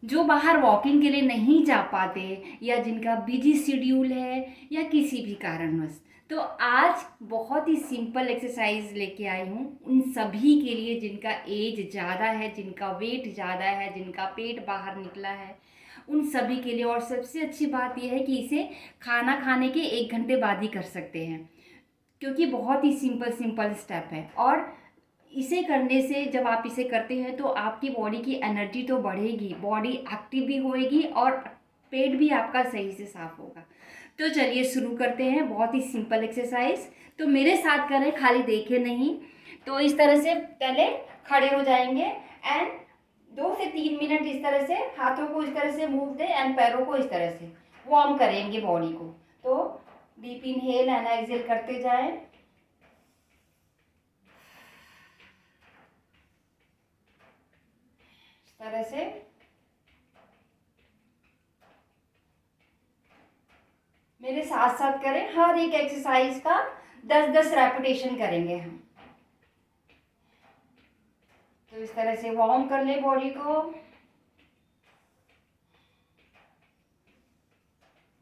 जो बाहर वॉकिंग के लिए नहीं जा पाते या जिनका बिजी शेड्यूल है या किसी भी कारणवश, तो आज बहुत ही सिंपल एक्सरसाइज लेके आई हूँ उन सभी के लिए जिनका एज ज़्यादा है, जिनका वेट ज़्यादा है, जिनका पेट बाहर निकला है, उन सभी के लिए। और सबसे अच्छी बात यह है कि इसे खाना खाने के 1 घंटे बाद ही कर सकते हैं, क्योंकि बहुत ही सिंपल सिंपल स्टेप है। और इसे करने से, जब आप इसे करते हैं तो आपकी बॉडी की एनर्जी तो बढ़ेगी, बॉडी एक्टिव भी होएगी और पेट भी आपका सही से साफ होगा। तो चलिए शुरू करते हैं। बहुत ही सिंपल एक्सरसाइज, तो मेरे साथ करें, खाली देखे नहीं। तो इस तरह से पहले खड़े हो जाएंगे एंड 2 से 3 मिनट इस तरह से हाथों को इस तरह से मूव दें एंड पैरों को इस तरह से वार्म करेंगे बॉडी को। तो डीप इनहेल एंड एक्सहेल करते जाएं। इस तरह से मेरे साथ साथ करें। हर एक एक्सरसाइज का 10-10 रेपिटेशन करेंगे हम। तो इस तरह से वार्म कर ले बॉडी को।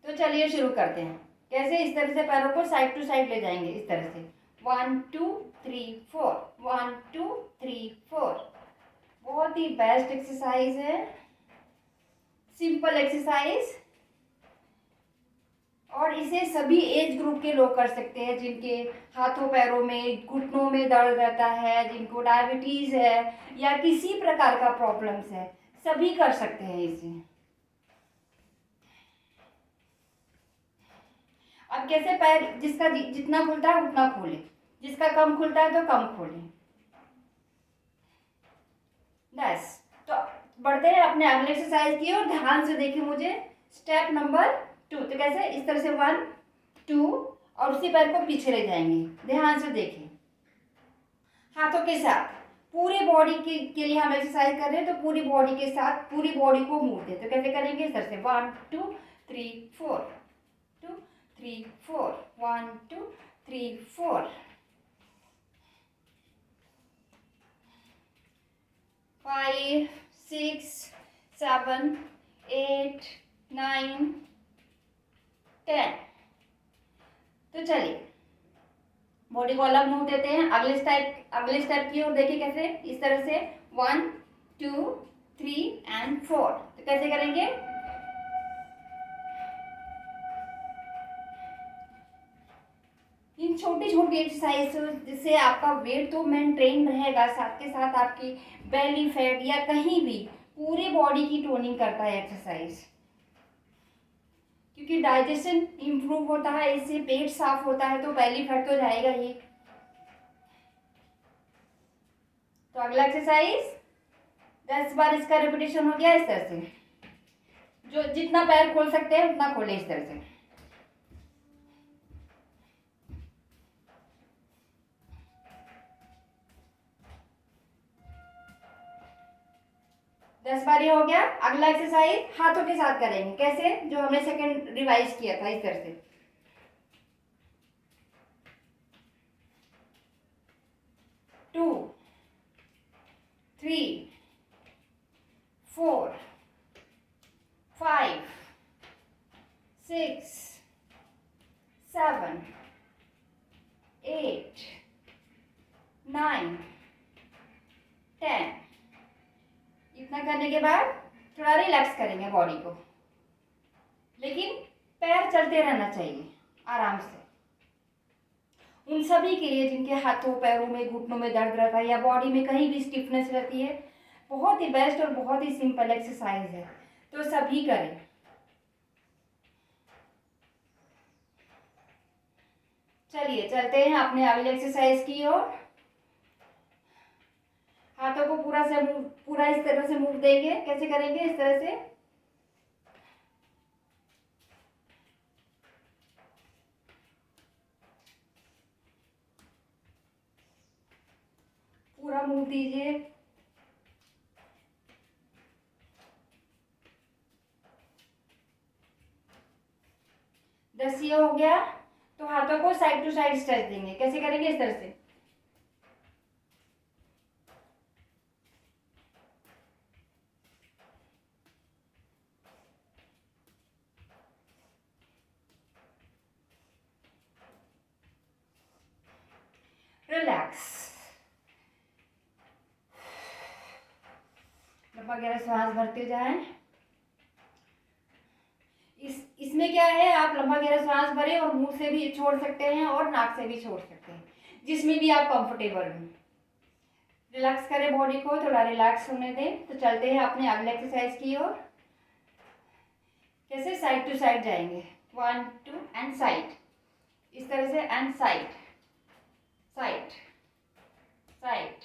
तो चलिए शुरू करते हैं। कैसे? इस तरह से पैरों को साइड टू साइड ले जाएंगे, इस तरह से 1 2 3 4, 1 2 3 4। बहुत ही बेस्ट एक्सरसाइज है, सिंपल एक्सरसाइज। और इसे सभी एज ग्रुप के लोग कर सकते हैं, जिनके हाथों पैरों में घुटनों में दर्द रहता है, जिनको डायबिटीज़ है या किसी प्रकार का प्रॉब्लम्स है, सभी कर सकते हैं इसे। अब कैसे? पैर जिसका जितना खुलता है उतना खोले, जिसका कम खुलता है तो कम खोले। बस। तो बढ़ते हैं अपने अगले एक्सरसाइज की और ध्यान से देखिए मुझे। Step number 2। तो कैसे? इस तरह से 1 2 और उसी पैर को पीछे ले जाएंगे। ध्यान से देखें, हाथों के साथ पूरी बॉडी के लिए हम एक्सरसाइज कर रहे हैं, तो पूरी बॉडी के साथ पूरी बॉडी को मूव दें। तो कैसे करेंगे? इस तरह से 1 2 3 4, 2 3 4, 1 2 3 4, 5 6 7 8 9 10। तो चलिए बॉडी को अलग मूव देते हैं। अगले स्टेप की ओर देखिए कैसे? इस तरह से 1 2 3 एंड 4। तो कैसे करेंगे? इन छोटी छोटी एक्सरसाइज जिससे आपका वेट तो मेंटेन रहेगा, साथ के साथ आपकी बेली फैट या कहीं भी पूरी बॉडी की टोनिंग करता है एक्सरसाइज, क्योंकि डाइजेशन इंप्रूव होता है, इससे पेट साफ होता है, तो बेली फैट तो जाएगा ही। तो अगला एक्सरसाइज 10 बार इसका रिपीटेशन हो गया। इस तरह से जो जितना पैर खोल सकते हैं उतना खोले, इस तरह से। दस बार ये हो गया। अगला एक्सरसाइज हाथों के साथ करेंगे। कैसे? जो हमने सेकंड रिवाइज किया था, इस तरह से 2 3 4 5 6 7 8 9 10। इतना करने के बाद थोड़ा रिलैक्स करेंगे बॉडी को, लेकिन पैर चलते रहना चाहिए आराम से। उन सभी के लिए जिनके हाथों पैरों में घुटनों में दर्द रहता है या बॉडी में कहीं भी स्टिफनेस रहती है, बहुत ही बेस्ट और बहुत ही सिंपल एक्सरसाइज है, तो सभी करें। चलिए चलते हैं अपने अगले एक्सरसाइज की ओर। हाथों को पूरा इस तरह से मूव देंगे। कैसे करेंगे? इस तरह से पूरा मूव दीजिए। दस ये हो गया। तो हाथों को साइड टू साइड स्ट्रेच देंगे। कैसे करेंगे? इस तरह से लंबा गहरा सांस भरते जाएं। इसमें क्या है, आप लंबा गहरा सांस भरें और मुंह से भी छोड़ सकते हैं और नाक से भी छोड़ सकते हैं, जिसमें भी आप कंफर्टेबल हो। रिलैक्स करें बॉडी को, थोड़ा रिलैक्स होने दें। तो चलते हैं अपने अगले एक्सरसाइज की ओर। कैसे, साइड टू साइड जाएंगे, 1 2 एंड साइड, इस तरह से, and side side side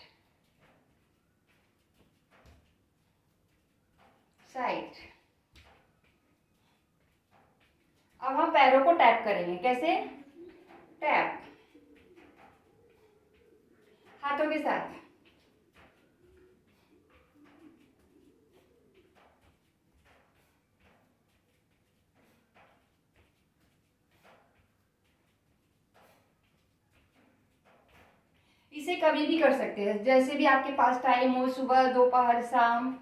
side. अब हम पैरों को टैप करेंगे। कैसे, टैप हाथों के साथ। इसे कभी भी कर सकते हैं, जैसे भी आपके पास टाइम हो, सुबह, दोपहर, शाम।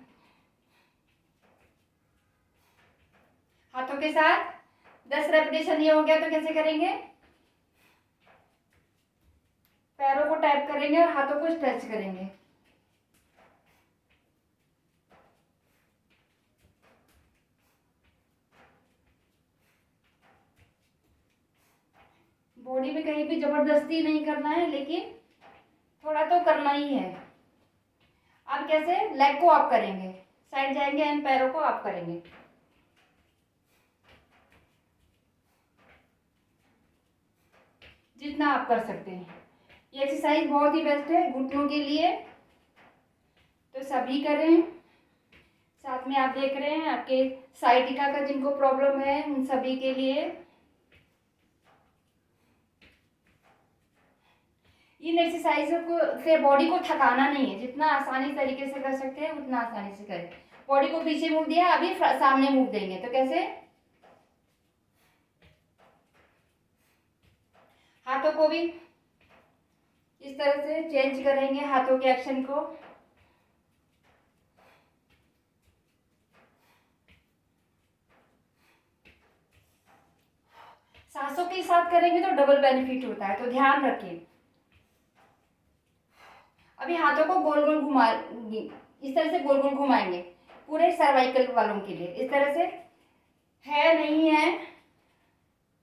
हाथों के साथ 10 रेपिटेशन। ये हो गया तो कैसे करेंगे, पैरों को टैप करेंगे और हाथों को स्ट्रेच करेंगे। बॉडी में कहीं भी जबरदस्ती नहीं करना है, लेकिन थोड़ा तो करना ही है। अब कैसे, लेग को अप करेंगे, साइड जाएंगे एंड पैरों को अप करेंगे। जितना आप कर सकते हैं। ये एक्सरसाइज बहुत ही बेस्ट है घुटनों के लिए, तो सभी करें। साथ में आप देख रहे हैं आपके साइटिका का जिनको प्रॉब्लम है, उन सभी के लिए इन एक्सरसाइजों को से बॉडी को थकाना नहीं है। जितना आसानी तरीके से कर सकते हैं उतना आसानी से करें। बॉडी को पीछे मूव दिया, अभी सामने मूव देंगे। तो कैसे, हाथों को भी इस तरह से चेंज करेंगे, हाथों के एक्शन को। सांसों के साथ करेंगे तो डबल बेनिफिट होता है, तो ध्यान रखिए। अभी हाथों को गोल गोल घुमा, इस तरह से गोल गोल घुमाएंगे पूरे सर्वाइकल वालों के लिए। इस तरह से है, नहीं है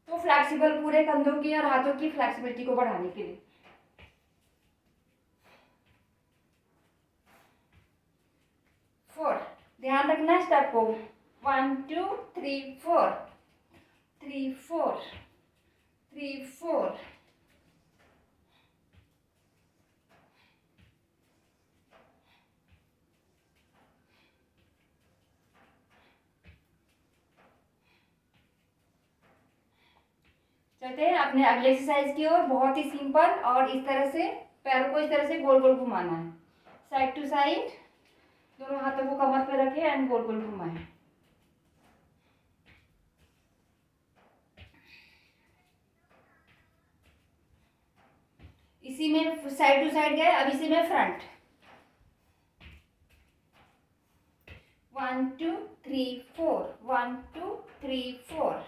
तो फ्लेक्सिबल, पूरे कंधों की और हाथों की फ्लेक्सिबिलिटी को बढ़ाने के लिए। फोर, ध्यान रखना स्टेप को, 1 2 3 4 3 4 3 4। चलते हैं अपने अगले एक्सरसाइज की ओर। बहुत ही सिंपल, और इस तरह से पैरों को इस तरह से गोल गोल घुमाना है, साइड टू साइड। दोनों हाथों को कमर पे रखें एंड गोल गोल घुमाएं। इसी में साइड टू साइड गए, अब इसी में फ्रंट। 1 2 3 4 1 2 3 4।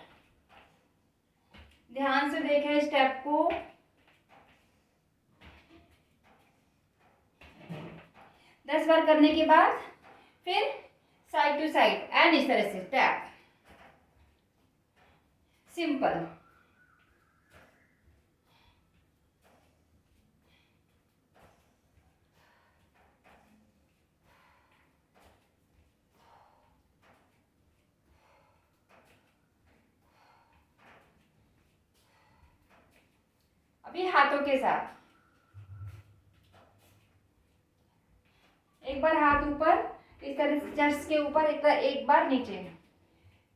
ध्यान से देखें स्टेप को। 10 बार करने के बाद फिर साइड टू साइड एंड इस तरह से टैप। सिंपल। अभी हाथों के साथ, एक बार हाथ ऊपर इस तरह से चेस्ट के ऊपर, एक बार नीचे।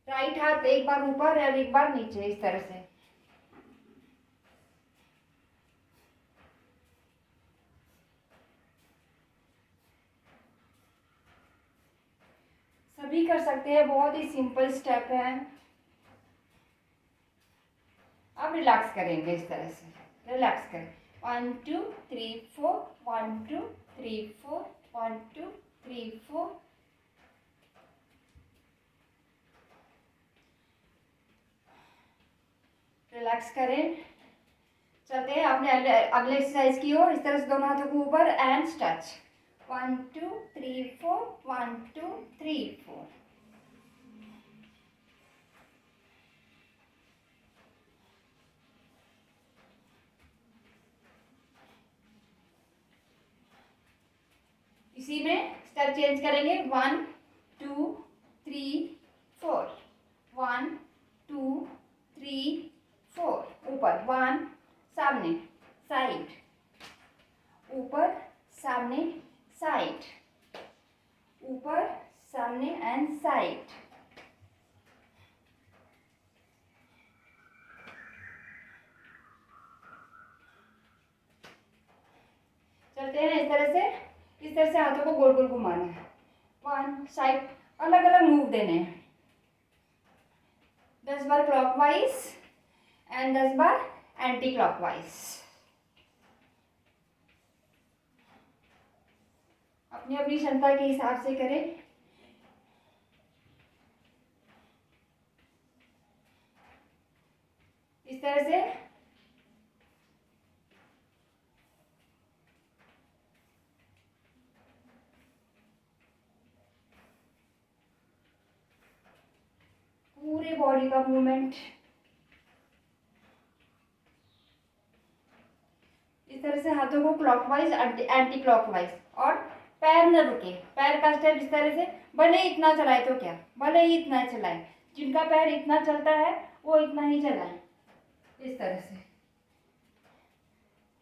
राइट हाथ एक बार ऊपर और एक बार नीचे, इस तरह से। सभी कर सकते हैं, बहुत ही सिंपल स्टेप है। अब रिलैक्स करेंगे इस तरह से, रिलैक्स करें। 1 2 3 4 1 2 3 4 1 2 3 4। रिलैक्स करें। चलते हैं अपने अगले एक्सरसाइज की ओर। इस तरह से दोनों हाथों को ऊपर एंड स्ट्रेच। 1 2 3 4, 1 2 3 4. इसी में स्टेप चेंज करेंगे 1 2 3 4, 1 2 3 4, ऊपर 1 सामने साइड, ऊपर सामने साइड, ऊपर सामने एंड साइड। चलते हैं इस तरह से हाथों को गोल गोल घुमाना है। 1 साइड अलग अलग मूव देने हैं। 10 बार क्लॉकवाइज एंड 10 बार एंटी क्लॉकवाइज। अपनी अपनी क्षमता के हिसाब से करें। इस तरह से पूरे बॉडी का मूवमेंट। इस तरह से हाथों को क्लॉकवाइज एंटी क्लॉकवाइज, और पैर न रुके। पैर का स्टेप इस तरह से, भले ही इतना चलाए तो क्या, भले ही इतना चलाए, जिनका पैर इतना चलता है वो इतना ही चलाए, इस तरह से।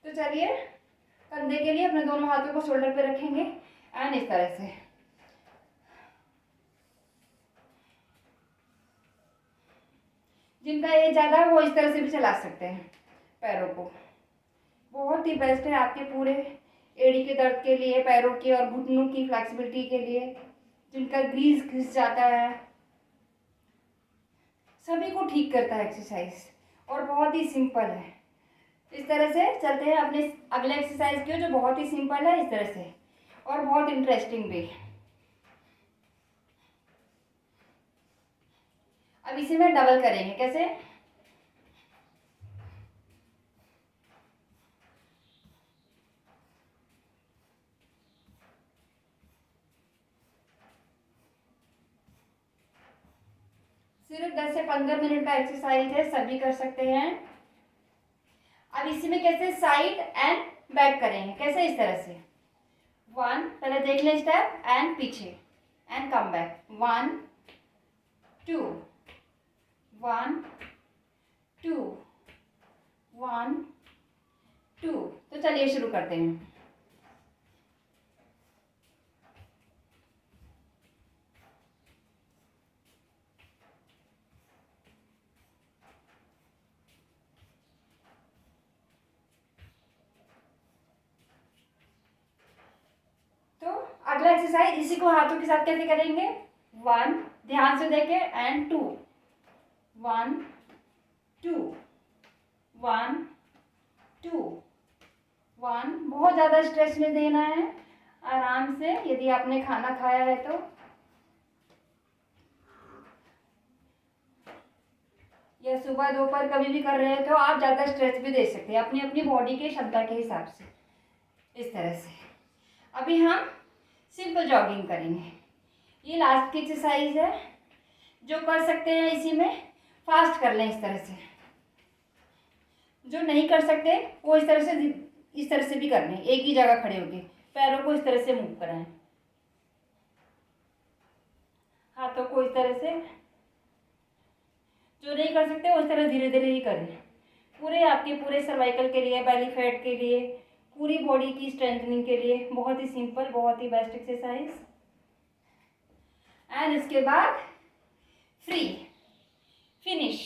तो चलिए, कंधे के लिए अपने दोनों हाथों को शोल्डर पे रखेंगे एंड इस तरह से। जिनका एज ज़्यादा है वो इस तरह से भी चला सकते हैं पैरों को। बहुत ही बेस्ट है आपके पूरे एड़ी के दर्द के लिए, पैरों की और घुटनों की फ्लेक्सिबिलिटी के लिए, जिनका ग्रीस घिस जाता है, सभी को ठीक करता है एक्सरसाइज, और बहुत ही सिंपल है। इस तरह से चलते हैं अपने अगले एक्सरसाइज की, जो बहुत ही सिंपल है इस तरह से, और बहुत इंटरेस्टिंग भी। अब इसे में डबल करेंगे। कैसे? सिर्फ 10 से 15 मिनट का एक्सरसाइज है, सभी कर सकते हैं। अब इसी में कैसे साइड एंड बैक करेंगे। कैसे? इस तरह से 1, पहले देख लें स्टेप, एंड पीछे एंड कम बैक, 1 2 1 2 1 2। तो चलिए शुरू करते हैं। तो अगला एक्सरसाइज इसी को हाथों के साथ कैसे करेंगे। 1, ध्यान से देखें, एंड 2, 1 2 1 2 1। बहुत ज़्यादा स्ट्रेस नहीं देना है, आराम से। यदि आपने खाना खाया है तो, या सुबह दोपहर कभी भी कर रहे हैं तो आप ज़्यादा स्ट्रेच भी दे सकते हैं, अपनी अपनी बॉडी के क्षमता के हिसाब से, इस तरह से। अभी हम सिंपल जॉगिंग करेंगे। ये लास्ट की एक्सरसाइज है, जो कर सकते हैं इसी में फास्ट कर लें इस तरह से। जो नहीं कर सकते वो इस तरह से भी कर लें, एक ही जगह खड़े होके पैरों को इस तरह से मूव कराएं, हाथों को इस तरह से। जो नहीं कर सकते वो इस तरह धीरे धीरे ही करें। पूरे आपके पूरे सर्वाइकल के लिए, बेली फैट के लिए, पूरी बॉडी की स्ट्रेंथनिंग के लिए बहुत ही सिंपल, बहुत ही बेस्ट एक्सरसाइज। एंड इसके बाद फ्री फिनिश।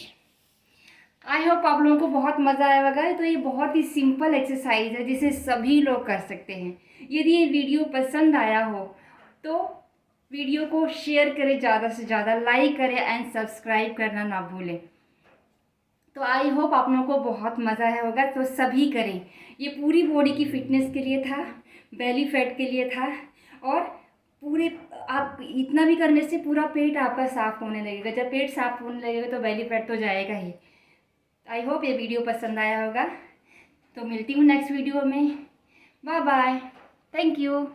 आई होप आप लोगों को बहुत मज़ा आया होगा। तो ये बहुत ही सिंपल एक्सरसाइज है जिसे सभी लोग कर सकते हैं। यदि ये वीडियो पसंद आया हो तो वीडियो को शेयर करें, ज़्यादा से ज़्यादा लाइक करें एंड सब्सक्राइब करना ना भूलें। तो आई होप आप लोगों को बहुत मज़ा आया होगा। तो सभी करें। ये पूरी बॉडी की फिटनेस के लिए था, बेली फैट के लिए था, और पूरे आप इतना भी करने से पूरा पेट आपका साफ़ होने लगेगा। जब पेट साफ़ होने लगेगा तो बेली फैट तो जाएगा ही। आई होप ये वीडियो पसंद आया होगा। तो मिलती हूँ नेक्स्ट वीडियो में। Bye bye, thank you.